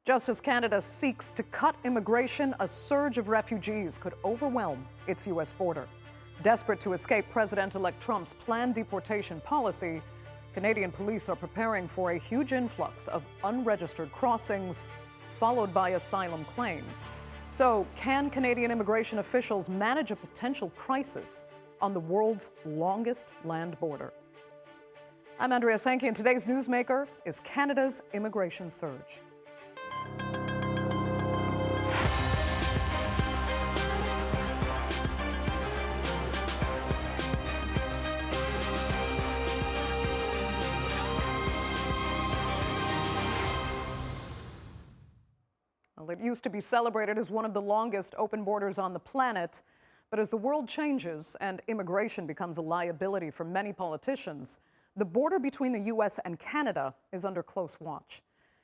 Just as Canada seeks to cut immigration, a surge of refugees could overwhelm its U.S. border. Desperate to escape President-elect Trump's planned deportation policy, Canadian police are preparing for a huge influx of unregistered crossings, followed by asylum claims. So, can Canadian immigration officials manage a potential crisis on the world's longest land border? I'm Andrea Sankey, and today's Newsmaker is Canada's immigration surge. Well, it used to be celebrated as one of the longest open borders on the planet, but as the world changes and immigration becomes a liability for many politicians, the border between the U.S. and Canada is under close watch.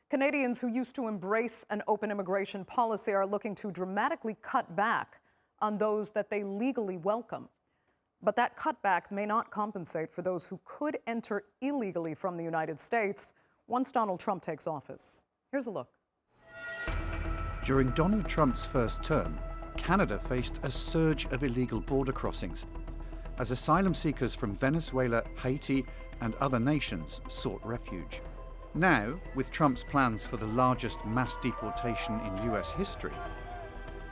Canadians who used to embrace an open immigration policy are looking to dramatically cut back on those that they legally welcome. But that cutback may not compensate for those who could enter illegally from the United States once Donald Trump takes office. Here's a look. During Donald Trump's first term, Canada faced a surge of illegal border crossings as asylum seekers from Venezuela, Haiti, and other nations sought refuge. Now, with Trump's plans for the largest mass deportation in US history,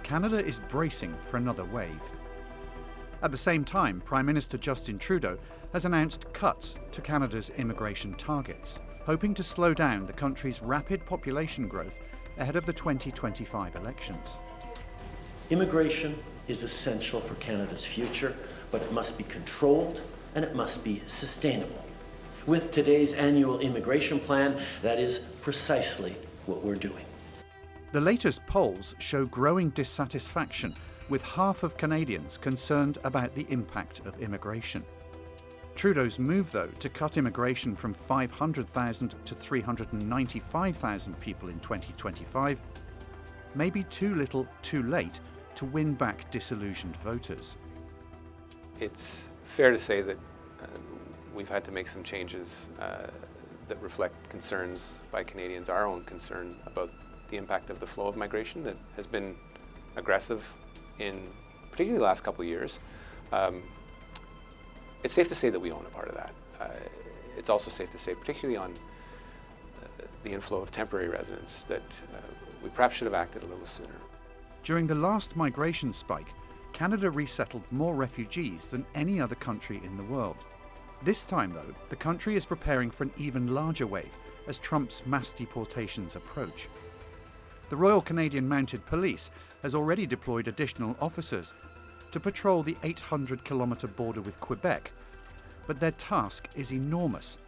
Canada is bracing for another wave. At the same time, Prime Minister Justin Trudeau has announced cuts to Canada's immigration targets, hoping to slow down the country's rapid population growth ahead of the 2025 elections. Immigration is essential for Canada's future, but it must be controlled and it must be sustainable. With today's annual immigration plan, that is precisely what we're doing. The latest polls show growing dissatisfaction, with half of Canadians concerned about the impact of immigration. Trudeau's move, though, to cut immigration from 500,000 to 395,000 people in 2025 may be too little, too late to win back disillusioned voters. It's fair to say that we've had to make some changes that reflect concerns by Canadians, our own concern about the impact of the flow of migration that has been aggressive in particularly the last couple of years. It's safe to say that we own a part of that. It's also safe to say, particularly on the inflow of temporary residents, that we perhaps should have acted a little sooner. During the last migration spike, Canada resettled more refugees than any other country in the world. This time, though, the country is preparing for an even larger wave as Trump's mass deportations approach. The Royal Canadian Mounted Police has already deployed additional officers to patrol the 800-kilometre border with Quebec, but their task is enormous.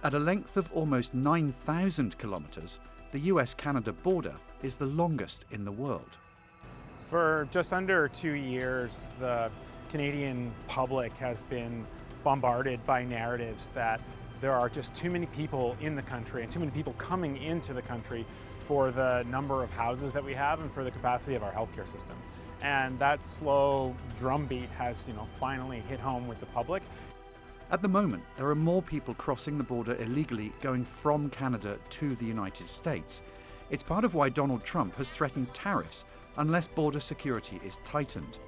At a length of almost 9,000 kilometres, the US-Canada border is the longest in the world. For just under 2 years, the Canadian public has been bombarded by narratives that there are just too many people in the country and too many people coming into the country for the number of houses that we have and for the capacity of our healthcare system. And that slow drumbeat has, finally hit home with the public. At the moment, there are more people crossing the border illegally going from Canada to the United States. It's part of why Donald Trump has threatened tariffs unless border security is tightened.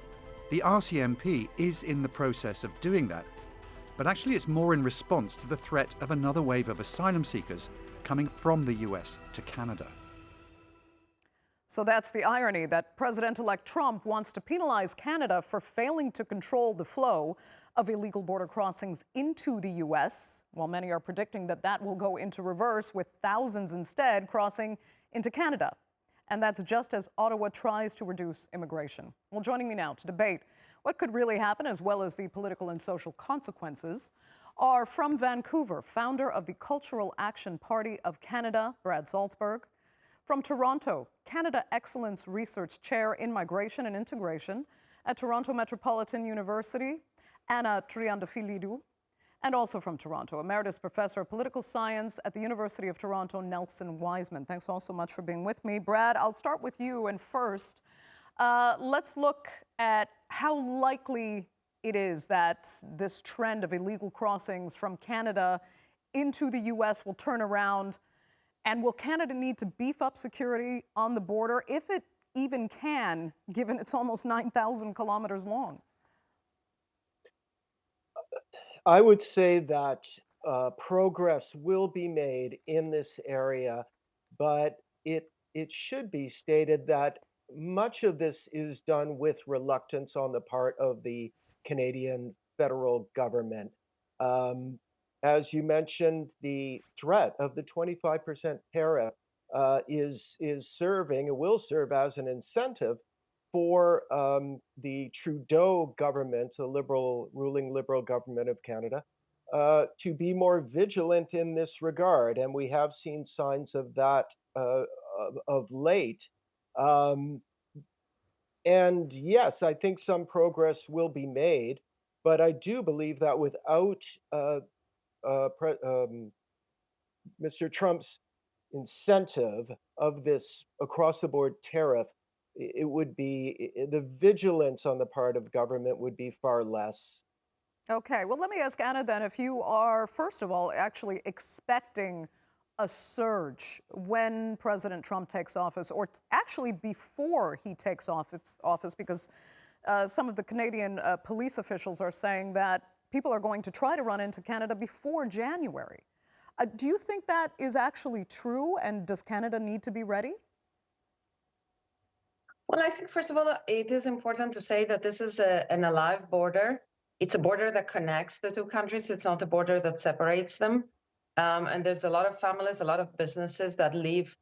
The RCMP is in the process of doing that, but actually it's more in response to the threat of another wave of asylum seekers coming from the US to Canada. So that's the irony, that President-elect Trump wants to penalize Canada for failing to control the flow of illegal border crossings into the U.S., while many are predicting that that will go into reverse, with thousands instead crossing into Canada. And that's just as Ottawa tries to reduce immigration. Well, joining me now to debate what could really happen, as well as the political and social consequences, are from Vancouver, founder of the Cultural Action Party of Canada, Brad Salzberg. From Toronto, Canada Excellence Research Chair in Migration and Integration at Toronto Metropolitan University, Anna Triandafyllidou. And also from Toronto, Emeritus Professor of Political Science at the University of Toronto, Nelson Wiseman. Thanks all so much for being with me. Brad, I'll start with you. And first, let's look at how likely it is that this trend of illegal crossings from Canada into the U.S. will turn around And will Canada need to beef up security on the border, if it even can, given it's almost 9,000 kilometers long? I would say that progress will be made in this area, but it should be stated that much of this is done with reluctance on the part of the Canadian federal government. Um, as you mentioned, the threat of the 25% tariff is serving, it will serve as an incentive for the Trudeau government, a ruling liberal government of Canada, to be more vigilant in this regard. And we have seen signs of that of late. Um, and yes, I think some progress will be made, but I do believe that without Mr. Trump's incentive of this across the board tariff, it would be the vigilance on the part of government would be far less. Okay, well, let me ask Anna then if you are, first of all, actually expecting a surge when President Trump takes office, or actually before he takes office, because some of the Canadian police officials are saying that people are going to try to run into Canada before January. Do you think that is actually true, and does Canada need to be ready? Well, I think, first of all, it is important to say that this is an alive border. It's a border that connects the two countries. It's not a border that separates them. And there's a lot of families, a lot of businesses that live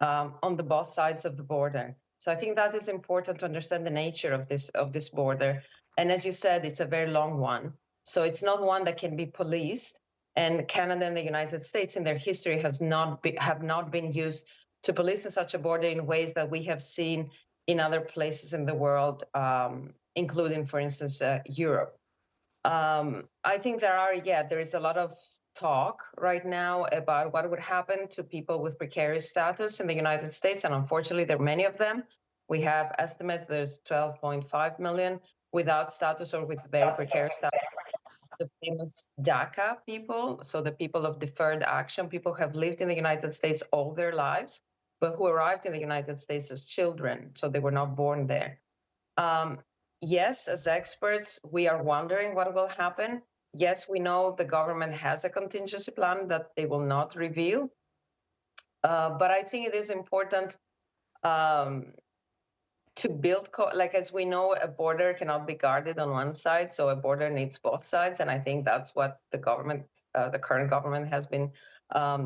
on the both sides of the border. So I think that is important to understand the nature of this border. And as you said, it's a very long one. So it's not one that can be policed. And Canada and the United States in their history have not been used to police in such a border in ways that we have seen in other places in the world, including, for instance, Europe. I think there is a lot of talk right now about what would happen to people with precarious status in the United States, and unfortunately, there are many of them. We have estimates there's 12.5 million without status or with very precarious status. The famous DACA people, so the people of deferred action, people who have lived in the United States all their lives, but who arrived in the United States as children, so they were not born there. Yes, as experts, we are wondering what will happen. Yes, we know the government has a contingency plan that they will not reveal. But I think it is important to build, as we know, a border cannot be guarded on one side, so a border needs both sides. And I think that's what the government, the current government has been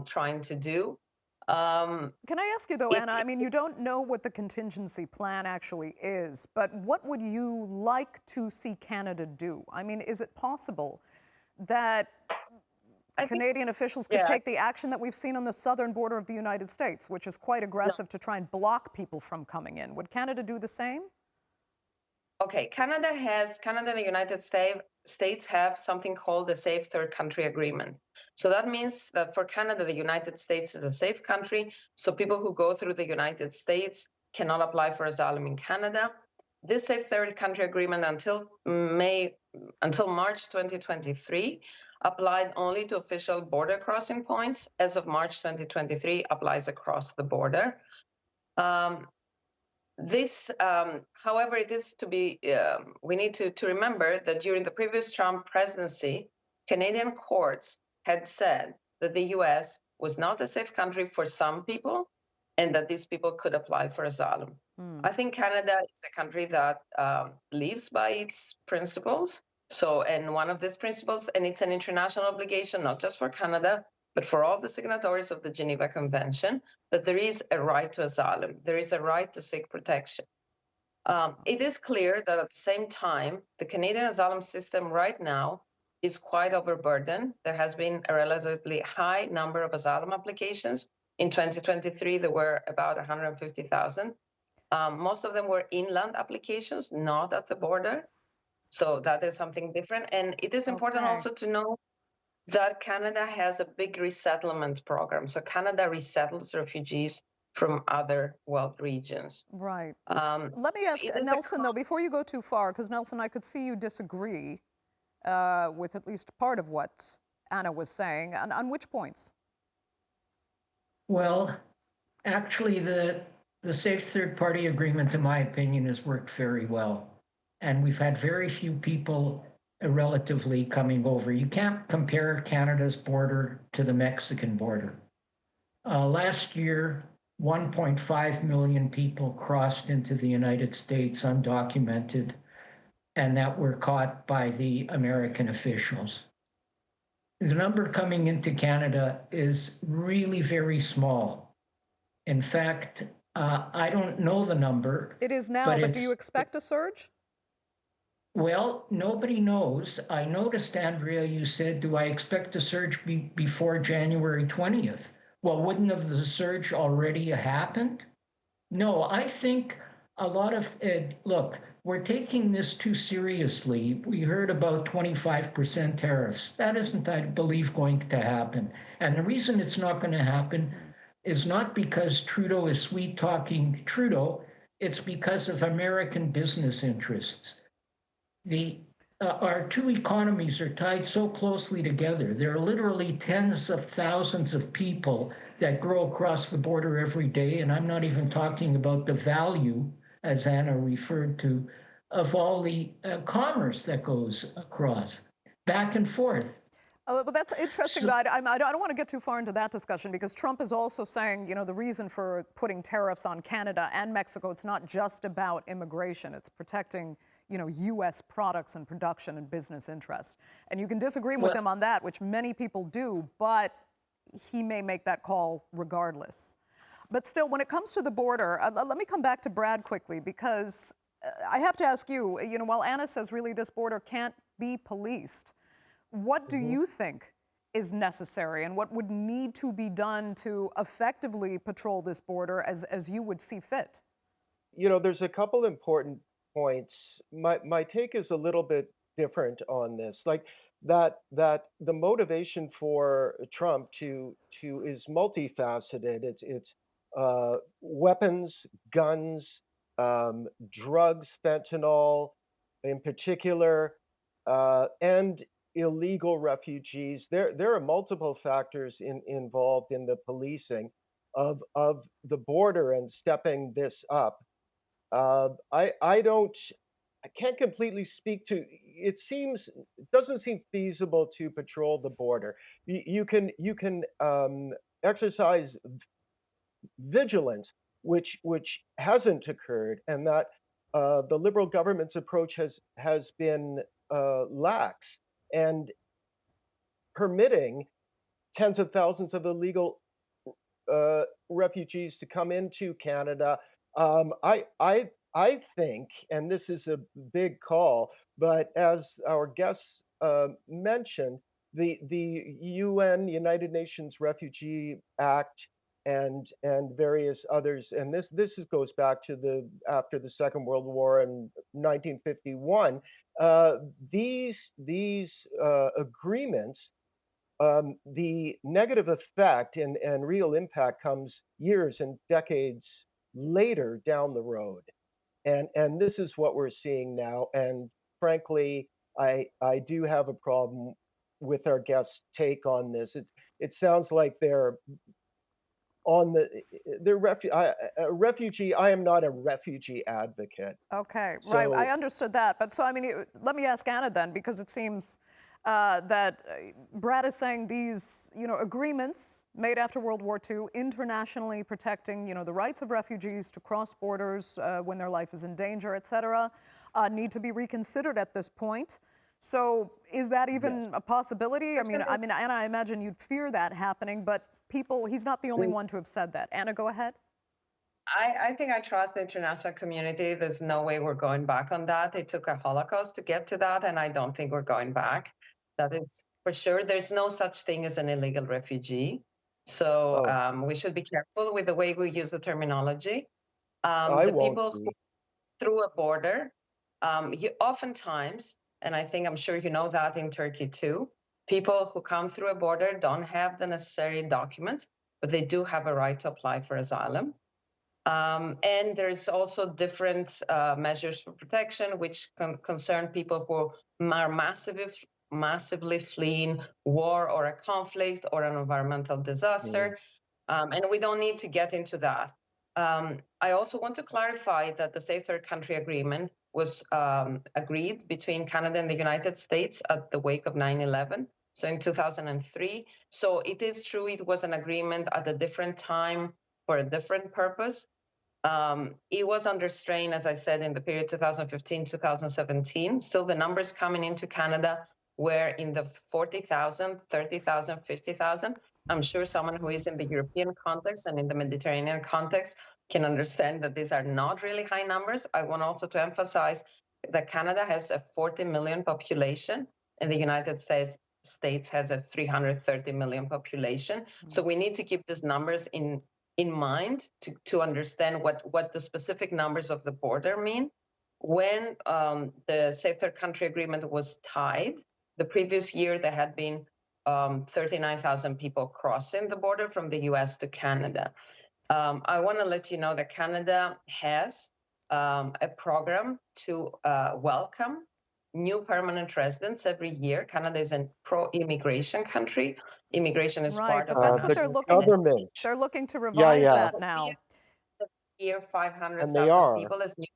trying to do. Can I ask you, though, Anna, I mean, you don't know what the contingency plan actually is, but what would you like to see Canada do? I mean, is it possible that Canadian officials could take the action that we've seen on the southern border of the United States, which is quite aggressive, to try and block people from coming in? Would Canada do the same? Okay, Canada and the United States have something called the Safe Third Country Agreement. So that means that for Canada, the United States is a safe country. So people who go through the United States cannot apply for asylum in Canada. This Safe Third Country Agreement until March 2023 applied only to official border crossing points. As of March 2023, applies across the border. However, it is to be, we need to remember that during the previous Trump presidency, Canadian courts had said that the US was not a safe country for some people and that these people could apply for asylum. I think Canada is a country that lives by its principles. So, and one of these principles, and it's an international obligation, not just for Canada, but for all the signatories of the Geneva Convention, that there is a right to asylum. There is a right to seek protection. It is clear that at the same time, the Canadian asylum system right now is quite overburdened. There has been a relatively high number of asylum applications. In 2023, there were about 150,000. Most of them were inland applications, not at the border. So that is something different. And it is important also to know that Canada has a big resettlement program. So Canada resettles refugees from other world regions. Right. Let me ask Nelson, though, before you go too far, because Nelson, I could see you disagree with at least part of what Anna was saying. On which points? Well, actually, the safe third party agreement, in my opinion, has worked very well. And we've had very few people relatively coming over. You can't compare Canada's border to the Mexican border. Last year, 1.5 million people crossed into the United States undocumented, and that were caught by the American officials. The number coming into Canada is really very small. In fact, I don't know the number. It is now, but do you expect a surge? Well, nobody knows. I noticed, Andrea, you said, do I expect a surge before January 20th? Well, wouldn't have the surge already happened? No, I think a lot of, look, we're taking this too seriously. We heard about 25% tariffs. That isn't, I believe, going to happen. And the reason it's not going to happen is not because Trudeau is sweet-talking Trudeau. It's because of American business interests. Our two economies are tied so closely together. There are literally tens of thousands of people that grow across the border every day, and I'm not even talking about the value, as Anna referred to, of all the commerce that goes across, back and forth. Well, that's interesting. I don't want to get too far into that discussion because Trump is also saying, the reason for putting tariffs on Canada and Mexico, it's not just about immigration. It's protecting U.S. products and production and business interests. And you can disagree with him on that, which many people do, but he may make that call regardless. But still, when it comes to the border, let me come back to Brad quickly, because I have to ask you, while Anna says really this border can't be policed, what do you think is necessary and what would need to be done to effectively patrol this border as you would see fit? There's a couple important points. My take is a little bit different on this. Like that the motivation for Trump to is multifaceted. It's weapons, guns, drugs, fentanyl in particular, and illegal refugees. There are multiple factors involved in the policing of the border and stepping this up. I can't completely speak to. It doesn't seem feasible to patrol the border. You can exercise vigilance, which hasn't occurred, and that the Liberal government's approach has been lax and permitting tens of thousands of illegal refugees to come into Canada. I think, and this is a big call, but as our guests mentioned, the United Nations Refugee Act and various others, and this goes back to after the Second World War in 1951. These agreements, the negative effect and real impact comes years and decades later down the road. And this is what we're seeing now. And frankly, I do have a problem with our guest's take on this. It sounds like they're on a refugee. I am not a refugee advocate. Okay, right. I understood that. But so, let me ask Anna then, because it seems that Brad is saying these, agreements made after World War II, internationally protecting, the rights of refugees to cross borders when their life is in danger, et cetera, need to be reconsidered at this point. So is that even a possibility? Anna, I imagine you'd fear that happening, but he's not the only one to have said that. Anna, go ahead. I think I trust the international community. There's no way we're going back on that. It took a Holocaust to get to that, and I don't think we're going back. That is for sure. There's no such thing as an illegal refugee. So we should be careful with the way we use the terminology. People who through a border, oftentimes, and I'm sure you know that in Turkey too, people who come through a border don't have the necessary documents, but they do have a right to apply for asylum. And there's also different measures for protection, which concern people who are massively fleeing war or a conflict or an environmental disaster. And we don't need to get into that. I also want to clarify that the Safe Third Country Agreement was agreed between Canada and the United States at the wake of 9/11, so in 2003. So it is true it was an agreement at a different time for a different purpose. It was under strain, as I said, in the period 2015-2017. Still, the numbers coming into Canada were in the 40,000, 30,000, 50,000. I'm sure someone who is in the European context and in the Mediterranean context can understand that these are not really high numbers. I want also to emphasize that Canada has a 40 million population and the United States has a 330 million population. Mm-hmm. So we need to keep these numbers in mind to understand what the specific numbers of the border mean. When the Safe Third Country Agreement was tied, the previous year there had been 39,000 people crossing the border from the US to Canada. I want to let you know that Canada has a program to welcome new permanent residents every year. Canada is a pro-immigration country. Immigration is part of but that's what they're looking. Government. They're looking to revise that now. Year 500,000 people as new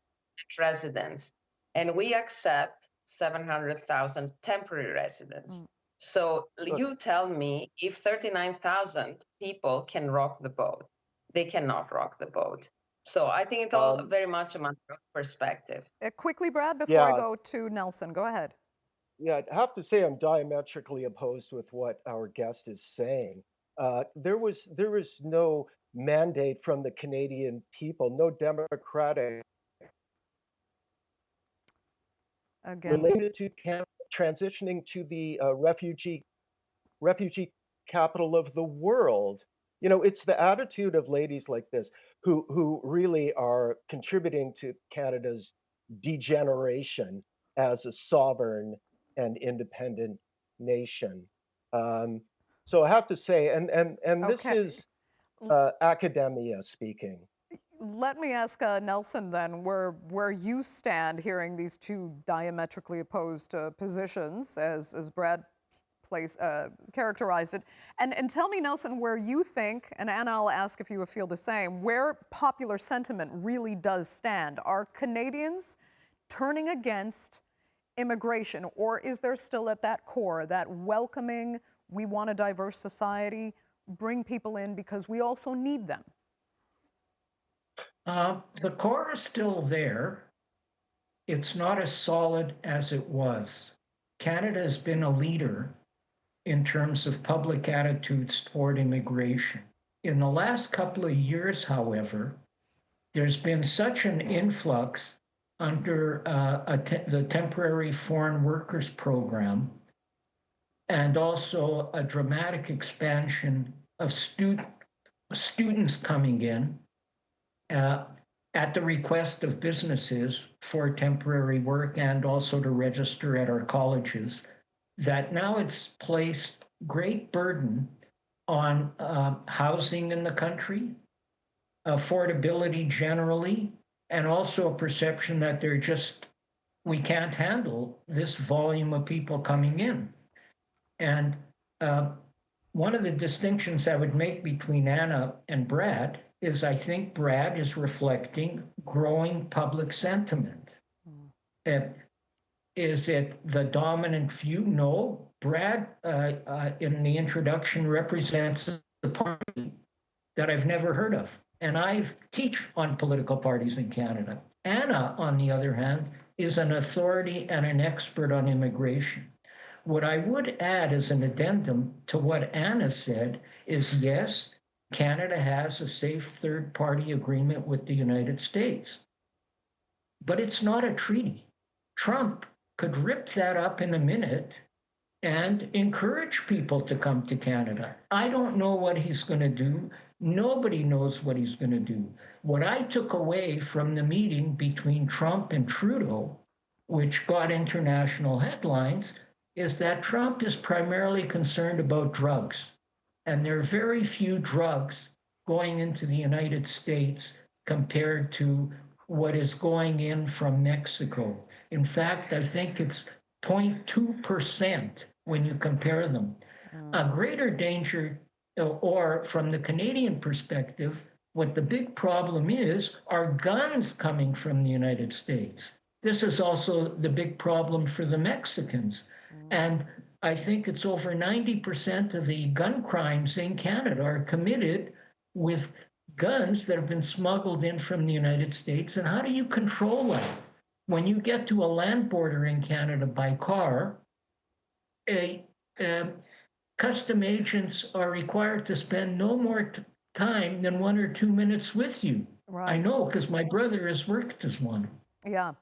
residents, and we accept 700,000 temporary residents. So you tell me if 39,000 people can rock the boat. They cannot rock the boat. So I think it's all very much a matter of perspective. Quickly, Brad, before I go to Nelson, go ahead. Yeah, I have to say I'm diametrically opposed with what our guest is saying. There was no mandate from the Canadian people, no democratic related to transitioning to the refugee capital of the world. You know, it's the attitude of ladies like this who really are contributing to Canada's degeneration as a sovereign and independent nation. So I have to say, and this is academia speaking. Let me ask Nelson then, where you stand hearing these two diametrically opposed positions, as Brad characterized it, and tell me, Nelson, where you think, and Anna, I'll ask if you feel the same, where popular sentiment really does stand. Are Canadians turning against immigration, or is there still at that core that welcoming, we want a diverse society, bring people in because we also need them? The core is still there. It's not as solid as it was. Canada has been a leader in terms of public attitudes toward immigration. In the last couple of years, however, there's been such an influx under the Temporary Foreign Workers Program, and also a dramatic expansion of students coming in at the request of businesses for temporary work and also to register at our colleges, that now it's placed great burden on housing in the country, affordability generally, and also a perception that we can't handle this volume of people coming in. And one of the distinctions I would make between Anna and Brad is I think Brad is reflecting growing public sentiment. Is it the dominant view? No. Brad, in the introduction, represents a party that I've never heard of. And I teach on political parties in Canada. Anna, on the other hand, is an authority and an expert on immigration. What I would add as an addendum to what Anna said is, yes, Canada has a safe third-party agreement with the United States, but it's not a treaty. Trump could rip that up in a minute and encourage people to come to Canada. I don't know what he's going to do. Nobody knows what he's going to do. What I took away from the meeting between Trump and Trudeau, which got international headlines, is that Trump is primarily concerned about drugs. And there are very few drugs going into the United States compared to what is going in from Mexico. In fact, I think it's 0.2% when you compare them. A greater danger or from the Canadian perspective, what the big problem is are guns coming from the United States. This is also the big problem for the Mexicans. And I think it's over 90% of the gun crimes in Canada are committed with guns that have been smuggled in from the United States. And how do you control that? When you get to a land border in Canada by car, custom agents are required to spend no more time than 1 or 2 minutes with you. Right. I know because my brother has worked as one. Yeah.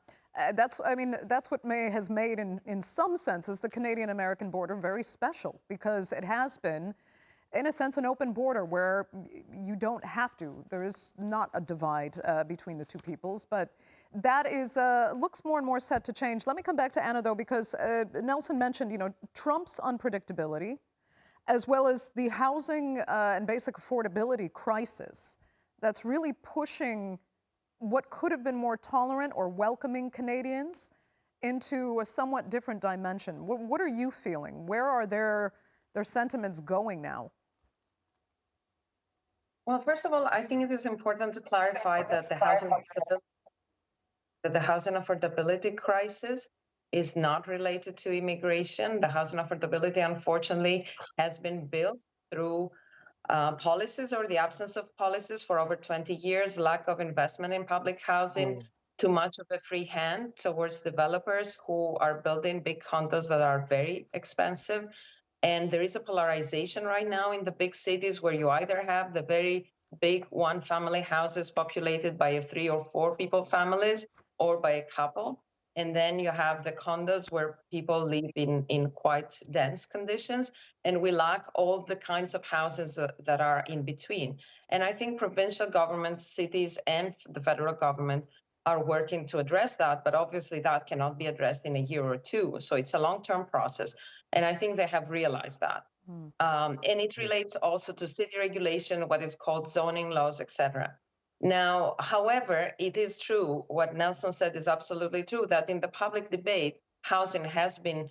That's what has made, in some senses, the Canadian-American border very special, because it has been, in a sense, an open border where you don't have to. There is not a divide between the two peoples, but that is looks more and more set to change. Let me come back to Anna, though, because Nelson mentioned, Trump's unpredictability, as well as the housing and basic affordability crisis that's really pushing what could have been more tolerant or welcoming Canadians into a somewhat different dimension. What are you feeling? Where are their sentiments going now? Well, first of all, I think it is important to clarify that the housing affordability crisis is not related to immigration. The housing affordability, unfortunately, has been built through policies or the absence of policies for over 20 years, lack of investment in public housing, too much of a free hand towards developers who are building big condos that are very expensive. And there is a polarization right now in the big cities where you either have the very big one-family houses populated by 3 or 4 people families or by a couple. And then you have the condos where people live in quite dense conditions, and we lack all the kinds of houses that are in between. And I think provincial governments, cities, and the federal government are working to address that, but obviously that cannot be addressed in a year or two. So it's a long-term process, and I think they have realized that. And it relates also to city regulation, what is called zoning laws, etc. Now, however, it is true, what Nelson said is absolutely true, that in the public debate, housing has been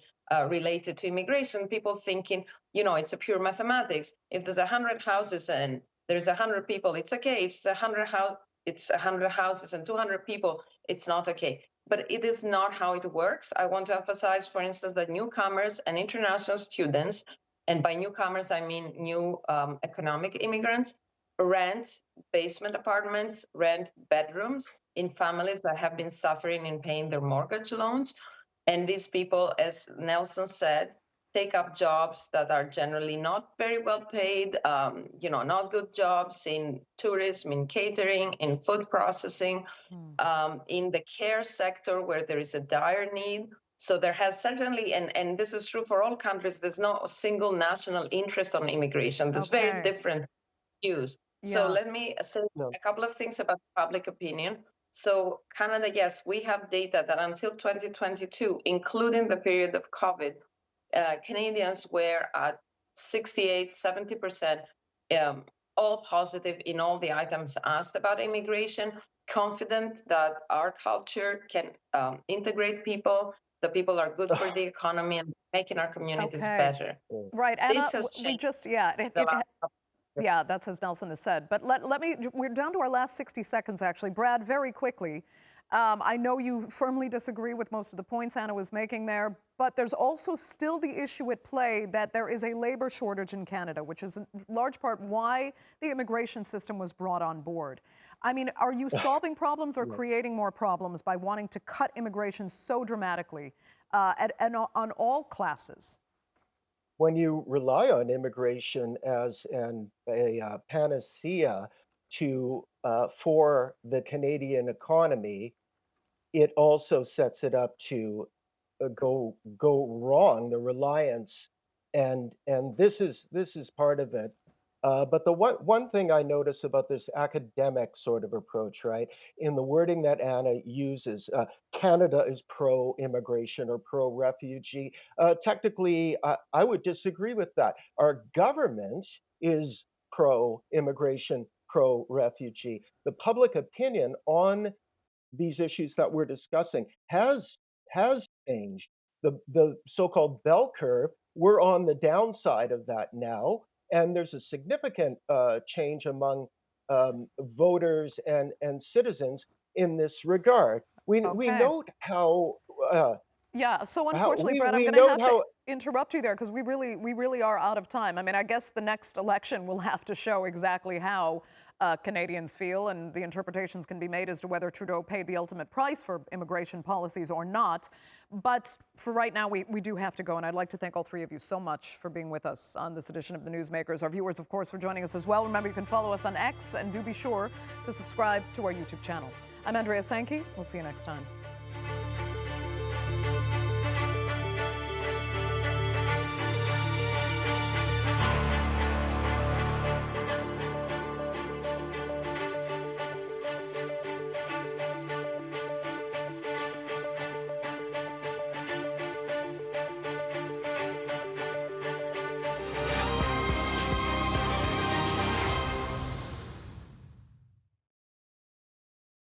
related to immigration, people thinking, it's a pure mathematics. If there's 100 houses and there's 100 people, it's okay. If it's 100 houses and 200 people, it's not okay. But it is not how it works. I want to emphasize, for instance, that newcomers and international students, and by newcomers, I mean new economic immigrants, rent basement apartments, rent bedrooms in families that have been suffering in paying their mortgage loans. And these people, as Nelson said, take up jobs that are generally not very well paid, not good jobs in tourism, in catering, in food processing, in the care sector where there is a dire need. So there has certainly, and this is true for all countries, there's no single national interest on immigration. There's very different views. So let me say a couple of things about public opinion. So Canada, yes, we have data that until 2022, including the period of COVID, Canadians were at 68, 70%, all positive in all the items asked about immigration, confident that our culture can integrate people, the people are good for the economy and making our communities better. Right, Anna, This has we changed just, yeah, that's as Nelson has said. But we're down to our last 60 seconds, actually. Brad, very quickly, I know you firmly disagree with most of the points Anna was making there, but there's also still the issue at play that there is a labor shortage in Canada, which is in large part why the immigration system was brought on board. I mean, are you solving problems or creating more problems by wanting to cut immigration so dramatically on all classes? When you rely on immigration as a panacea for the Canadian economy, it also sets it up to go wrong. The reliance, and this is part of it. But the one thing I notice about this academic sort of approach, right, in the wording that Anna uses, Canada is pro-immigration or pro-refugee. Technically, I would disagree with that. Our government is pro-immigration, pro-refugee. The public opinion on these issues that we're discussing has changed. The so-called bell curve, we're on the downside of that now. and there's a significant change among voters and citizens in this regard. We Okay. note how Yeah, so how unfortunately, Brett, I'm we going to note have to how interrupt you there because we really are out of time. I mean, I guess the next election will have to show exactly how Canadians feel, and the interpretations can be made as to whether Trudeau paid the ultimate price for immigration policies or not. But for right now, we do have to go, and I'd like to thank all three of you so much for being with us on this edition of the Newsmakers. Our viewers, of course, for joining us as well. Remember, you can follow us on X, and do be sure to subscribe to our YouTube channel. I'm Andrea Sankey. We'll see you next time.